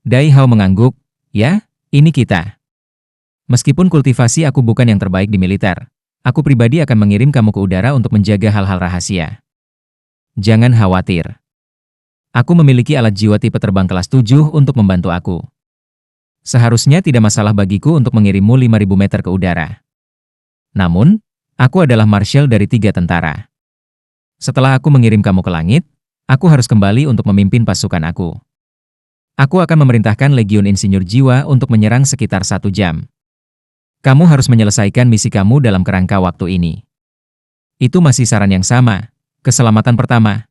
Dai Hao mengangguk, ya, ini kita. Meskipun kultivasi aku bukan yang terbaik di militer, aku pribadi akan mengirim kamu ke udara untuk menjaga hal-hal rahasia. Jangan khawatir. Aku memiliki alat jiwa tipe terbang kelas 7 untuk membantu aku. Seharusnya tidak masalah bagiku untuk mengirimmu 5.000 meter ke udara. Namun, aku adalah marshal dari 3 tentara. Setelah aku mengirim kamu ke langit, aku harus kembali untuk memimpin pasukan aku. Aku akan memerintahkan Legiun Insinyur Jiwa untuk menyerang sekitar 1 jam. Kamu harus menyelesaikan misi kamu dalam kerangka waktu ini. Itu masih saran yang sama. Keselamatan pertama.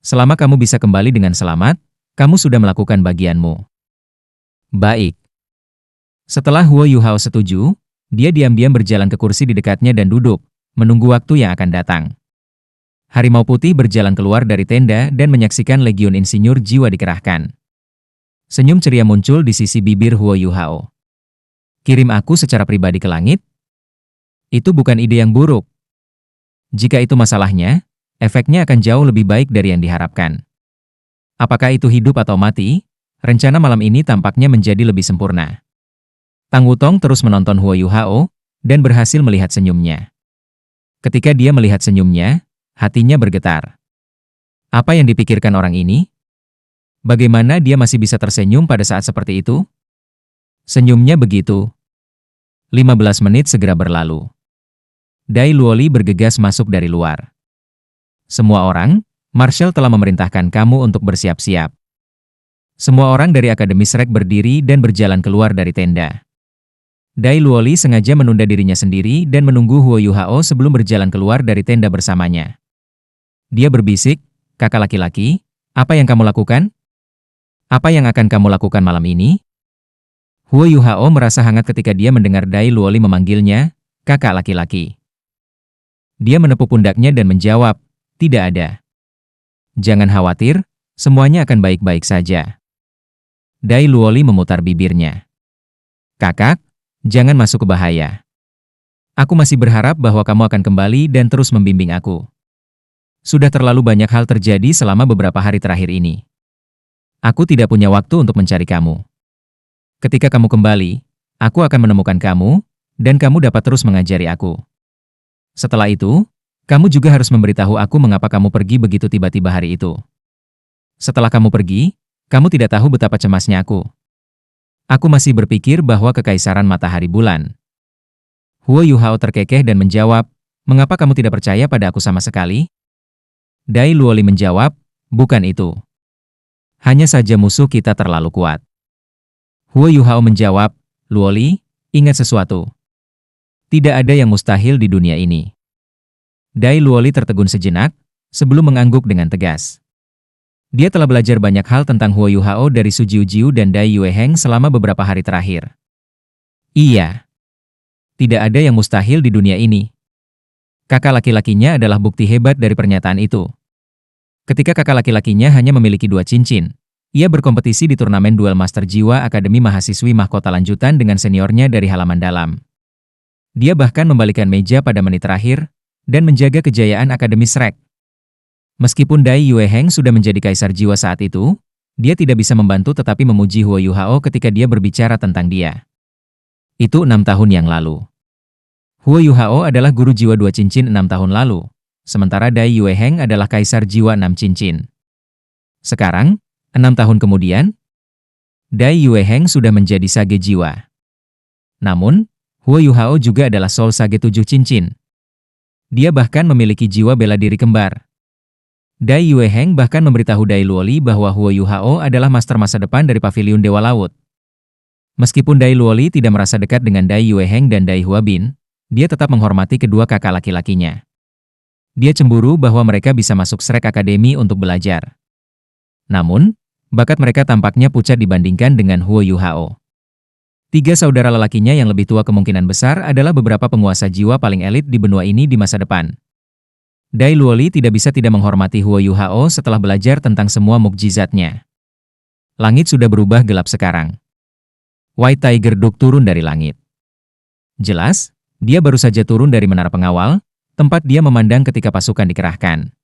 Selama kamu bisa kembali dengan selamat, kamu sudah melakukan bagianmu. Baik. Setelah Huo Yuhao setuju, dia diam-diam berjalan ke kursi di dekatnya dan duduk, menunggu waktu yang akan datang. Harimau putih berjalan keluar dari tenda dan menyaksikan Legiun Insinyur Jiwa dikerahkan. Senyum ceria muncul di sisi bibir Huo Yuhao. Kirim aku secara pribadi ke langit? Itu bukan ide yang buruk. Jika itu masalahnya, efeknya akan jauh lebih baik dari yang diharapkan. Apakah itu hidup atau mati? Rencana malam ini tampaknya menjadi lebih sempurna. Tang Wutong terus menonton Huo Yuhao dan berhasil melihat senyumnya. Ketika dia melihat senyumnya, hatinya bergetar. Apa yang dipikirkan orang ini? Bagaimana dia masih bisa tersenyum pada saat seperti itu? Senyumnya begitu. 15 menit segera berlalu. Dai Luoli bergegas masuk dari luar. Semua orang, Marshal telah memerintahkan kamu untuk bersiap-siap. Semua orang dari Akademi Shrek berdiri dan berjalan keluar dari tenda. Dai Luoli sengaja menunda dirinya sendiri dan menunggu Huo Yuhao sebelum berjalan keluar dari tenda bersamanya. Dia berbisik, kakak laki-laki, apa yang kamu lakukan? Apa yang akan kamu lakukan malam ini? Huo Yuhao merasa hangat ketika dia mendengar Dai Luoli memanggilnya, kakak laki-laki. Dia menepuk pundaknya dan menjawab, tidak ada. Jangan khawatir, semuanya akan baik-baik saja. Dai Luoli memutar bibirnya. Kakak, jangan masuk ke bahaya. Aku masih berharap bahwa kamu akan kembali dan terus membimbing aku. Sudah terlalu banyak hal terjadi selama beberapa hari terakhir ini. Aku tidak punya waktu untuk mencari kamu. Ketika kamu kembali, aku akan menemukan kamu, dan kamu dapat terus mengajari aku. Setelah itu, kamu juga harus memberitahu aku mengapa kamu pergi begitu tiba-tiba hari itu. Setelah kamu pergi, kamu tidak tahu betapa cemasnya aku. Aku masih berpikir bahwa kekaisaran matahari bulan. Huo Yuhao terkekeh dan menjawab, mengapa kamu tidak percaya pada aku sama sekali? Dai Luoli menjawab, bukan itu. Hanya saja musuh kita terlalu kuat. Huo Yuhao menjawab, Luoli, ingat sesuatu. Tidak ada yang mustahil di dunia ini. Dai Luoli tertegun sejenak, sebelum mengangguk dengan tegas. Dia telah belajar banyak hal tentang Huo Yuhao dari Su Jiujiu dan Dai Yueheng selama beberapa hari terakhir. Iya. Tidak ada yang mustahil di dunia ini. Kakak laki-lakinya adalah bukti hebat dari pernyataan itu. Ketika kakak laki-lakinya hanya memiliki 2 cincin, ia berkompetisi di turnamen duel Master Jiwa Akademi Mahasiswi Mahkota Lanjutan dengan seniornya dari halaman dalam. Dia bahkan membalikan meja pada menit terakhir, dan menjaga kejayaan Akademi Shrek. Meskipun Dai Yueheng sudah menjadi kaisar jiwa saat itu, dia tidak bisa membantu tetapi memuji Huo Yuhao ketika dia berbicara tentang dia. Itu 6 tahun yang lalu. Huo Yuhao adalah guru jiwa 2 cincin 6 tahun lalu, sementara Dai Yueheng adalah kaisar jiwa 6 cincin. Sekarang, 6 tahun kemudian, Dai Yueheng sudah menjadi sage jiwa. Namun, Huo Yuhao juga adalah soul sage 7 cincin. Dia bahkan memiliki jiwa bela diri kembar. Dai Yueheng bahkan memberitahu Dai Luoli bahwa Huo Yuhao adalah master masa depan dari Paviliun Dewa Laut. Meskipun Dai Luoli tidak merasa dekat dengan Dai Yueheng dan Dai Huabin, dia tetap menghormati kedua kakak laki-lakinya. Dia cemburu bahwa mereka bisa masuk Shrek Academy untuk belajar. Namun, bakat mereka tampaknya pucat dibandingkan dengan Huo Yuhao. 3 saudara lelakinya yang lebih tua kemungkinan besar adalah beberapa penguasa jiwa paling elit di benua ini di masa depan. Dai Luoli tidak bisa tidak menghormati Huo Yuhao setelah belajar tentang semua mukjizatnya. Langit sudah berubah gelap sekarang. White Tiger Duck turun dari langit. Jelas, dia baru saja turun dari menara pengawal, tempat dia memandang ketika pasukan dikerahkan.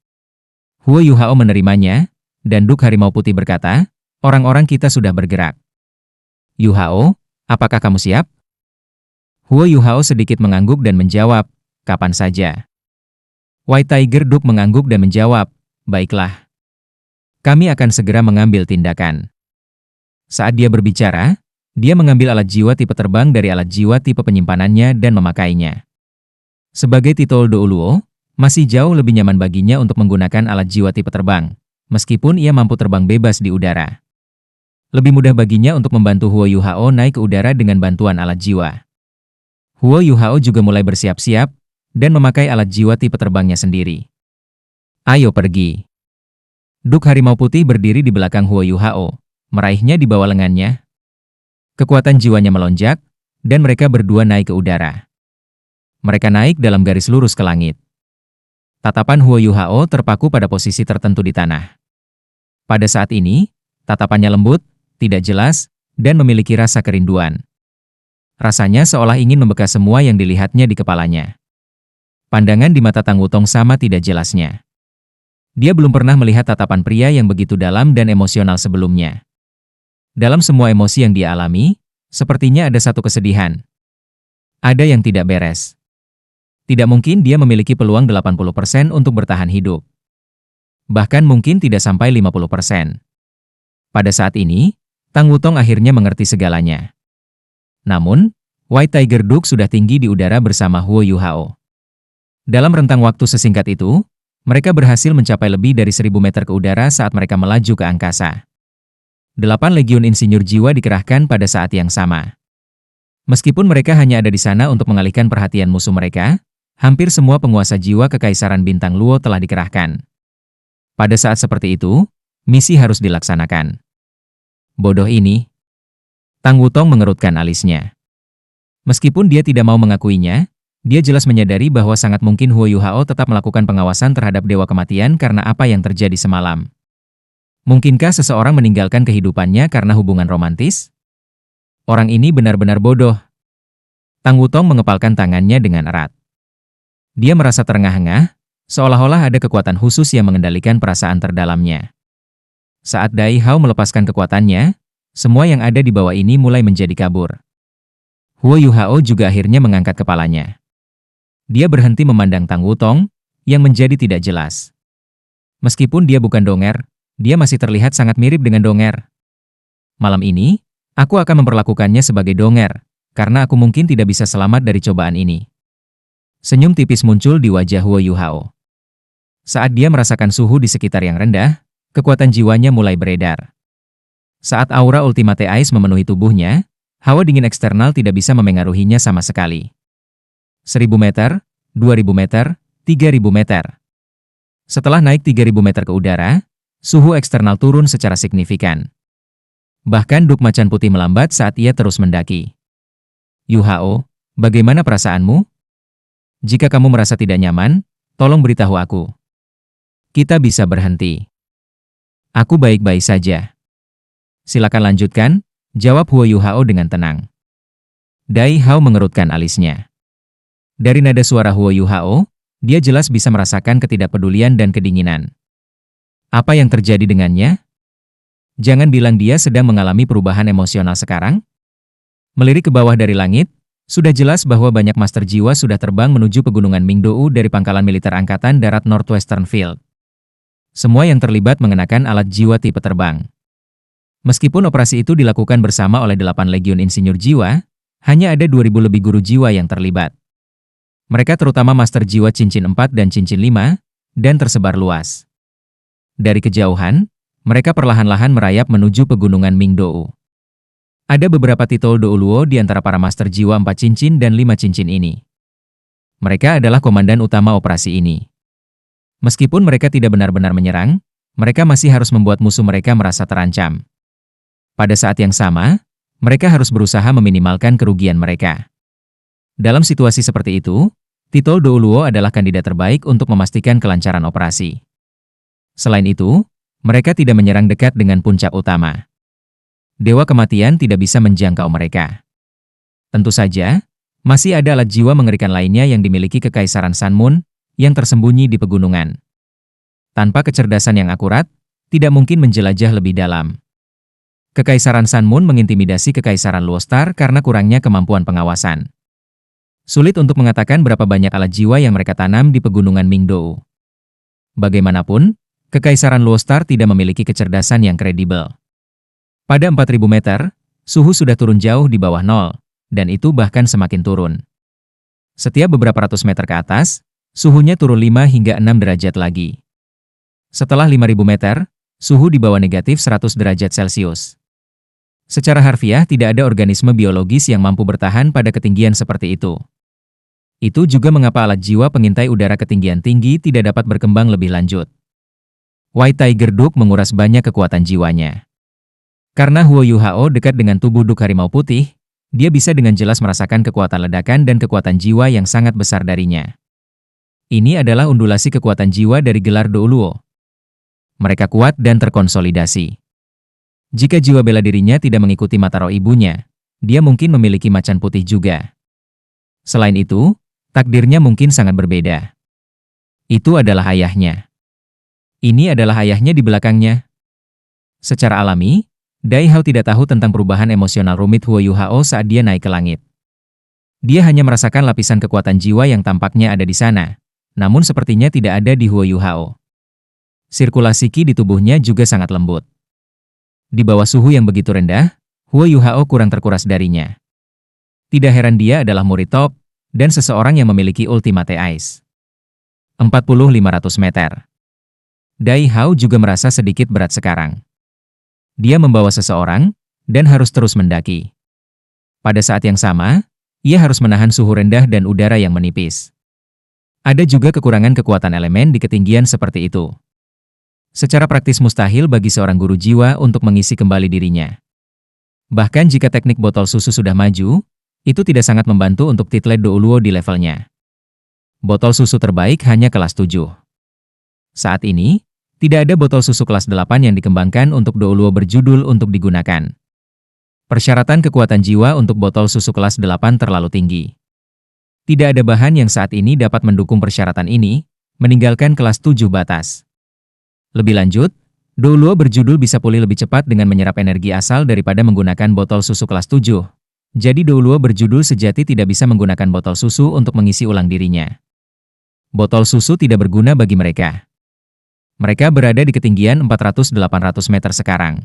Huo Yuhao menerimanya, dan Duk Harimau Putih berkata, Orang-orang kita sudah bergerak. Yu Hao, apakah kamu siap? Huo Yu Hao sedikit mengangguk dan menjawab, kapan saja. White Tiger Duke mengangguk dan menjawab, baiklah. Kami akan segera mengambil tindakan. Saat dia berbicara, dia mengambil alat jiwa tipe terbang dari alat jiwa tipe penyimpanannya dan memakainya. Sebagai titol Douluo, masih jauh lebih nyaman baginya untuk menggunakan alat jiwa tipe terbang, meskipun ia mampu terbang bebas di udara. Lebih mudah baginya untuk membantu Huo Yu Hao naik ke udara dengan bantuan alat jiwa. Huo Yu Hao juga mulai bersiap-siap dan memakai alat jiwa tipe terbangnya sendiri. Ayo pergi. Duk Harimau Putih berdiri di belakang Huo Yu Hao, meraihnya di bawah lengannya. Kekuatan jiwanya melonjak, dan mereka berdua naik ke udara. Mereka naik dalam garis lurus ke langit. Tatapan Huo Yu Hao terpaku pada posisi tertentu di tanah. Pada saat ini, tatapannya lembut, tidak jelas, dan memiliki rasa kerinduan. Rasanya seolah ingin membekas semua yang dilihatnya di kepalanya. Pandangan di mata Tang Wutong sama tidak jelasnya. Dia belum pernah melihat tatapan pria yang begitu dalam dan emosional sebelumnya. Dalam semua emosi yang dia alami, sepertinya ada satu kesedihan. Ada yang tidak beres. Tidak mungkin dia memiliki peluang 80% untuk bertahan hidup. Bahkan mungkin tidak sampai 50%. Pada saat ini, Tang Wutong akhirnya mengerti segalanya. Namun, White Tiger Duke sudah tinggi di udara bersama Huo Yu Hao. Dalam rentang waktu sesingkat itu, mereka berhasil mencapai lebih dari 1000 meter ke udara saat mereka melaju ke angkasa. 8 legiun insinyur jiwa dikerahkan pada saat yang sama. Meskipun mereka hanya ada di sana untuk mengalihkan perhatian musuh mereka, hampir semua penguasa jiwa Kekaisaran Bintang Luo telah dikerahkan. Pada saat seperti itu, misi harus dilaksanakan. Bodoh ini. Tang Wutong mengerutkan alisnya. Meskipun dia tidak mau mengakuinya, dia jelas menyadari bahwa sangat mungkin Huo Yu Hao tetap melakukan pengawasan terhadap Dewa Kematian karena apa yang terjadi semalam. Mungkinkah seseorang meninggalkan kehidupannya karena hubungan romantis? Orang ini benar-benar bodoh. Tang Wutong mengepalkan tangannya dengan erat. Dia merasa terengah-engah, seolah-olah ada kekuatan khusus yang mengendalikan perasaan terdalamnya. Saat Dai Hao melepaskan kekuatannya, semua yang ada di bawah ini mulai menjadi kabur. Huo Yu Hao juga akhirnya mengangkat kepalanya. Dia berhenti memandang Tang Wutong, yang menjadi tidak jelas. Meskipun dia bukan donger, dia masih terlihat sangat mirip dengan donger. Malam ini, aku akan memperlakukannya sebagai donger, karena aku mungkin tidak bisa selamat dari cobaan ini. Senyum tipis muncul di wajah Huo Yu Hao. Saat dia merasakan suhu di sekitar yang rendah, kekuatan jiwanya mulai beredar. Saat aura Ultimate Ice memenuhi tubuhnya, hawa dingin eksternal tidak bisa memengaruhinya sama sekali. 1000 meter, 2000 meter, 3000 meter. Setelah naik 3000 meter ke udara, suhu eksternal turun secara signifikan. Bahkan Duk Macan Putih melambat saat ia terus mendaki. Yu Hao, bagaimana perasaanmu? Jika kamu merasa tidak nyaman, tolong beritahu aku. Kita bisa berhenti. Aku baik-baik saja. Silakan lanjutkan, jawab Huo Yu Hao dengan tenang. Dai Hao mengerutkan alisnya. Dari nada suara Huo Yu Hao, dia jelas bisa merasakan ketidakpedulian dan kedinginan. Apa yang terjadi dengannya? Jangan bilang dia sedang mengalami perubahan emosional sekarang. Melirik ke bawah dari langit, sudah jelas bahwa banyak master jiwa sudah terbang menuju pegunungan Mingdou dari pangkalan militer Angkatan Darat Northwestern Field. Semua yang terlibat mengenakan alat jiwa tipe terbang. Meskipun operasi itu dilakukan bersama oleh 8 legiun insinyur jiwa, hanya ada 2000 lebih guru jiwa yang terlibat. Mereka terutama master jiwa cincin 4 dan cincin 5, dan tersebar luas. Dari kejauhan, mereka perlahan-lahan merayap menuju pegunungan Mingdou. Ada beberapa titol Douluo di antara para master jiwa 4 cincin dan 5 cincin ini. Mereka adalah komandan utama operasi ini. Meskipun mereka tidak benar-benar menyerang, mereka masih harus membuat musuh mereka merasa terancam. Pada saat yang sama, mereka harus berusaha meminimalkan kerugian mereka. Dalam situasi seperti itu, titol Douluo adalah kandidat terbaik untuk memastikan kelancaran operasi. Selain itu, mereka tidak menyerang dekat dengan puncak utama. Dewa Kematian tidak bisa menjangkau mereka. Tentu saja, masih ada alat jiwa mengerikan lainnya yang dimiliki Kekaisaran Sun Moon, yang tersembunyi di pegunungan. Tanpa kecerdasan yang akurat, tidak mungkin menjelajah lebih dalam. Kekaisaran Sunmoon mengintimidasi Kekaisaran Luostar karena kurangnya kemampuan pengawasan. Sulit untuk mengatakan berapa banyak alat jiwa yang mereka tanam di pegunungan Mingdou. Bagaimanapun, Kekaisaran Luostar tidak memiliki kecerdasan yang kredibel. Pada 4000 meter, suhu sudah turun jauh di bawah nol, dan itu bahkan semakin turun. Setiap beberapa ratus meter ke atas, suhunya turun 5 hingga 6 derajat lagi. Setelah 5000 meter, suhu di bawah negatif 100 derajat Celcius. Secara harfiah tidak ada organisme biologis yang mampu bertahan pada ketinggian seperti itu. Itu juga mengapa alat jiwa pengintai udara ketinggian tinggi tidak dapat berkembang lebih lanjut. White Tiger Duck menguras banyak kekuatan jiwanya. Karena Huo Yuhao dekat dengan tubuh Duk Harimau Putih, dia bisa dengan jelas merasakan kekuatan ledakan dan kekuatan jiwa yang sangat besar darinya. Ini adalah undulasi kekuatan jiwa dari gelar Douluo. Mereka kuat dan terkonsolidasi. Jika jiwa bela dirinya tidak mengikuti mata roh ibunya, dia mungkin memiliki macan putih juga. Selain itu, takdirnya mungkin sangat berbeda. Itu adalah ayahnya. Ini adalah ayahnya di belakangnya. Secara alami, Dai Hao tidak tahu tentang perubahan emosional rumit Huo Yuhao saat dia naik ke langit. Dia hanya merasakan lapisan kekuatan jiwa yang tampaknya ada di sana, namun sepertinya tidak ada di Huo Yuhao. Sirkulasi Qi di tubuhnya juga sangat lembut. Di bawah suhu yang begitu rendah, Huo Yuhao kurang terkuras darinya. Tidak heran dia adalah murid top, dan seseorang yang memiliki Ultimate Ice. 4500 meter. Dai Hao juga merasa sedikit berat sekarang. Dia membawa seseorang, dan harus terus mendaki. Pada saat yang sama, ia harus menahan suhu rendah dan udara yang menipis. Ada juga kekurangan kekuatan elemen di ketinggian seperti itu. Secara praktis mustahil bagi seorang guru jiwa untuk mengisi kembali dirinya. Bahkan jika teknik botol susu sudah maju, itu tidak sangat membantu untuk title Douluo di levelnya. Botol susu terbaik hanya kelas 7. Saat ini, tidak ada botol susu kelas 8 yang dikembangkan untuk Douluo berjudul untuk digunakan. Persyaratan kekuatan jiwa untuk botol susu kelas 8 terlalu tinggi. Tidak ada bahan yang saat ini dapat mendukung persyaratan ini, meninggalkan kelas 7 batas. Lebih lanjut, Douluo berjudul bisa pulih lebih cepat dengan menyerap energi asal daripada menggunakan botol susu kelas 7. Jadi Douluo berjudul sejati tidak bisa menggunakan botol susu untuk mengisi ulang dirinya. Botol susu tidak berguna bagi mereka. Mereka berada di ketinggian 400-800 meter sekarang.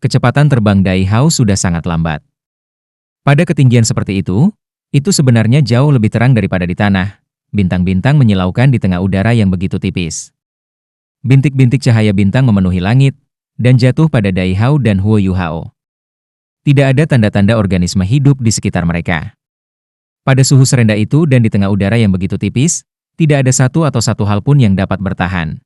Kecepatan terbang Dai Hao sudah sangat lambat. Pada ketinggian seperti itu sebenarnya jauh lebih terang daripada di tanah. Bintang-bintang menyilaukan di tengah udara yang begitu tipis. Bintik-bintik cahaya bintang memenuhi langit, dan jatuh pada Dai Hao dan Huo Yuhao. Tidak ada tanda-tanda organisme hidup di sekitar mereka. Pada suhu serendah itu dan di tengah udara yang begitu tipis, tidak ada satu hal pun yang dapat bertahan.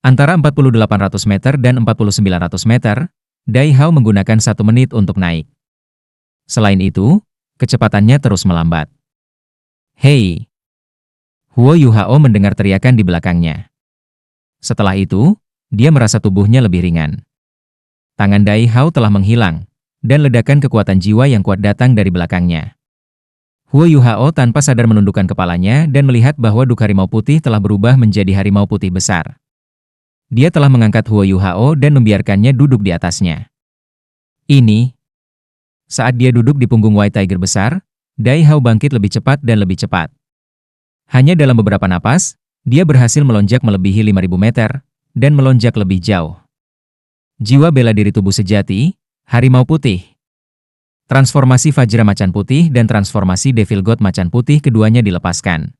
Antara 4800 meter dan 4900 meter, Dai Hao menggunakan 1 menit untuk naik. Selain itu, kecepatannya terus melambat. Hei! Huo Yuhao mendengar teriakan di belakangnya. Setelah itu, dia merasa tubuhnya lebih ringan. Tangan Dai Hao telah menghilang, dan ledakan kekuatan jiwa yang kuat datang dari belakangnya. Huo Yuhao tanpa sadar menundukkan kepalanya dan melihat bahwa Duk Harimau Putih telah berubah menjadi harimau putih besar. Dia telah mengangkat Huo Yuhao dan membiarkannya duduk di atasnya. Ini. Saat dia duduk di punggung White Tiger besar, Dai Hao bangkit lebih cepat dan lebih cepat. Hanya dalam beberapa napas, dia berhasil melonjak melebihi 5000 meter, dan melonjak lebih jauh. Jiwa bela diri tubuh sejati, Harimau Putih. Transformasi Vajra Macan Putih dan transformasi Devil God Macan Putih keduanya dilepaskan.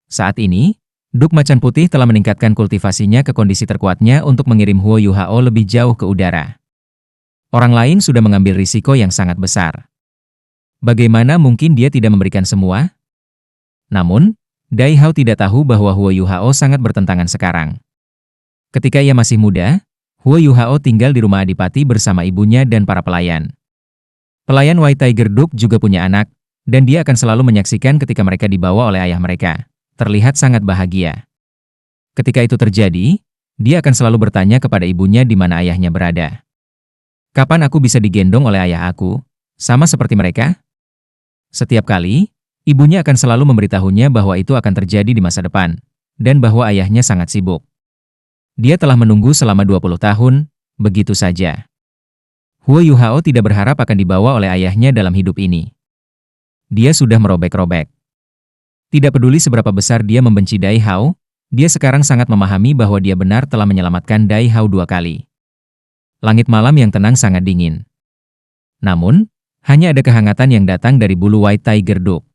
Saat ini, Duk Macan Putih telah meningkatkan kultivasinya ke kondisi terkuatnya untuk mengirim Huo Yuhao lebih jauh ke udara. Orang lain sudah mengambil risiko yang sangat besar. Bagaimana mungkin dia tidak memberikan semua? Namun, Dai Hao tidak tahu bahwa Huo Yuhao sangat bertentangan sekarang. Ketika ia masih muda, Huo Yuhao tinggal di rumah adipati bersama ibunya dan para pelayan. Pelayan White Tiger Duck juga punya anak, dan dia akan selalu menyaksikan ketika mereka dibawa oleh ayah mereka. Terlihat sangat bahagia. Ketika itu terjadi, dia akan selalu bertanya kepada ibunya di mana ayahnya berada. Kapan aku bisa digendong oleh ayah aku, sama seperti mereka? Setiap kali, ibunya akan selalu memberitahunya bahwa itu akan terjadi di masa depan, dan bahwa ayahnya sangat sibuk. Dia telah menunggu selama 20 tahun, begitu saja. Huo Yuhao tidak berharap akan dibawa oleh ayahnya dalam hidup ini. Dia sudah merobek-robek. Tidak peduli seberapa besar dia membenci Dai Hao, dia sekarang sangat memahami bahwa dia benar telah menyelamatkan Dai Hao 2 kali. Langit malam yang tenang sangat dingin. Namun, hanya ada kehangatan yang datang dari bulu White Tiger Duck.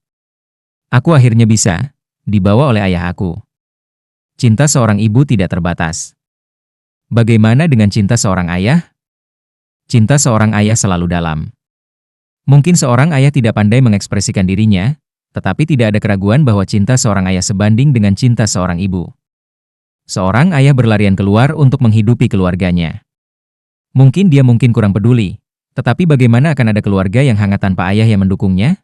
Aku akhirnya bisa dibawa oleh ayah aku. Cinta seorang ibu tidak terbatas. Bagaimana dengan cinta seorang ayah? Cinta seorang ayah selalu dalam. Mungkin seorang ayah tidak pandai mengekspresikan dirinya, tetapi tidak ada keraguan bahwa cinta seorang ayah sebanding dengan cinta seorang ibu. Seorang ayah berlarian keluar untuk menghidupi keluarganya. Mungkin dia kurang peduli, tetapi bagaimana akan ada keluarga yang hangat tanpa ayah yang mendukungnya?